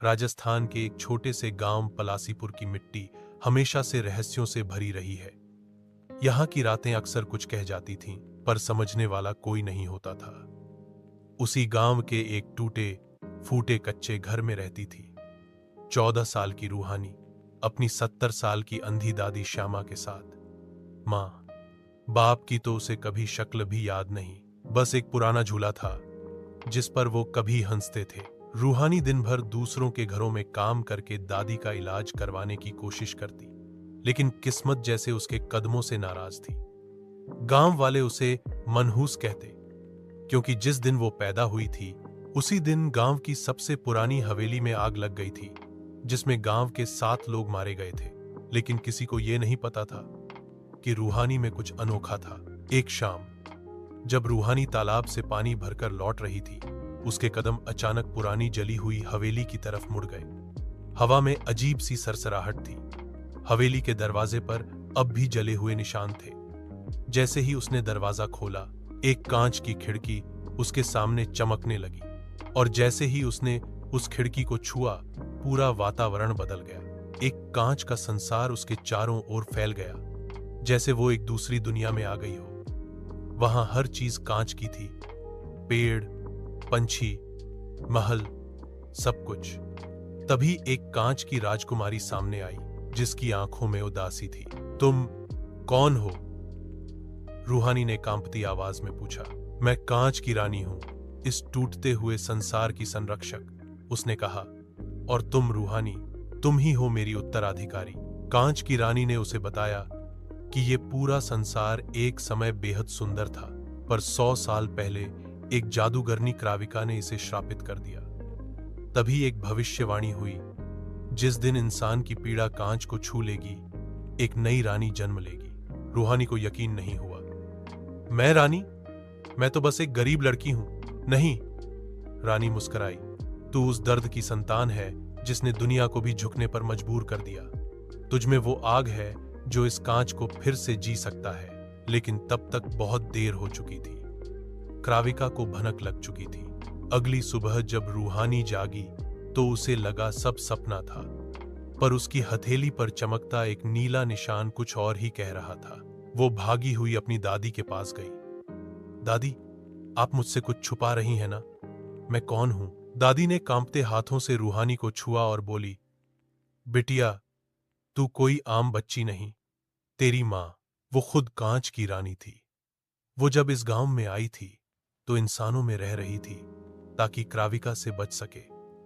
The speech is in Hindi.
राजस्थान के एक छोटे से गांव पलासीपुर की मिट्टी हमेशा से रहस्यों से भरी रही है। यहाँ की रातें अक्सर कुछ कह जाती थीं, पर समझने वाला कोई नहीं होता था। उसी गांव के एक टूटे फूटे कच्चे घर में रहती थी 14 साल की रूहानी, अपनी 70 साल की अंधी दादी श्यामा के साथ। माँ बाप की तो उसे कभी शक्ल भी याद नहीं, बस एक पुराना झूला था जिस पर वो कभी हंसते थे। रूहानी दिन भर दूसरों के घरों में काम करके दादी का इलाज करवाने की कोशिश करती, लेकिन किस्मत जैसे उसके कदमों से नाराज थी। गांव वाले उसे मनहूस कहते, क्योंकि जिस दिन वो पैदा हुई थी उसी दिन गांव की सबसे पुरानी हवेली में आग लग गई थी, जिसमें गांव के 7 लोग मारे गए थे। लेकिन किसी को यह नहीं पता था कि रूहानी में कुछ अनोखा था। एक शाम जब रूहानी तालाब से पानी भरकर लौट रही थी, उसके कदम अचानक पुरानी जली हुई हवेली की तरफ मुड़ गए। हवा में अजीब सी सरसराहट थी। हवेली के दरवाजे पर अब भी जले हुए निशान थे। जैसे ही उसने दरवाजा खोला, एक कांच की खिड़की उसके सामने चमकने लगी, और जैसे ही उसने उस खिड़की को छुआ, पूरा वातावरण बदल गया। एक कांच का संसार उसके चारों ओर फैल गया, जैसे वो एक दूसरी दुनिया में आ गई हो। वहां हर चीज कांच की थी, पेड़, पंछी, महल, सब कुछ। तभी एक कांच की राजकुमारी सामने आई, जिसकी आंखों में उदासी थी। तुम कौन हो? रूहानी ने कांपती आवाज में पूछा। मैं कांच की रानी हूं, इस टूटते हुए संसार की संरक्षक, उसने कहा। और तुम रूहानी, तुम ही हो मेरी उत्तराधिकारी। कांच की रानी ने उसे बताया कि यह पूरा संसार एक समय बेहद सुंदर था, पर 100 साल पहले एक जादूगरनी क्राविका ने इसे श्रापित कर दिया। तभी एक भविष्यवाणी हुई, जिस दिन इंसान की पीड़ा कांच को छू लेगी, एक नई रानी जन्म लेगी। रूहानी को यकीन नहीं हुआ। मैं रानी? मैं तो बस एक गरीब लड़की हूं। नहीं, रानी मुस्कुराई। तू उस दर्द की संतान है जिसने दुनिया को भी झुकने पर मजबूर कर दिया। तुझमें वो आग है जो इस कांच को फिर से जी सकता है, लेकिन तब तक बहुत देर हो चुकी थी। क्राविका को भनक लग चुकी थी। अगली सुबह जब रूहानी जागी तो उसे लगा सब सपना था, पर उसकी हथेली पर चमकता एक नीला निशान कुछ और ही कह रहा था। वो भागी हुई अपनी दादी के पास गई। दादी, आप मुझसे कुछ छुपा रही हैं ना? मैं कौन हूं? दादी ने कांपते हाथों से रूहानी को छुआ और बोली, बिटिया, तू कोई आम बच्ची नहीं। तेरी मां, वो खुद कांच की रानी थी। वो जब इस गांव में आई थी तो इंसानों में रह रही थी ताकि क्राविका से बच सके,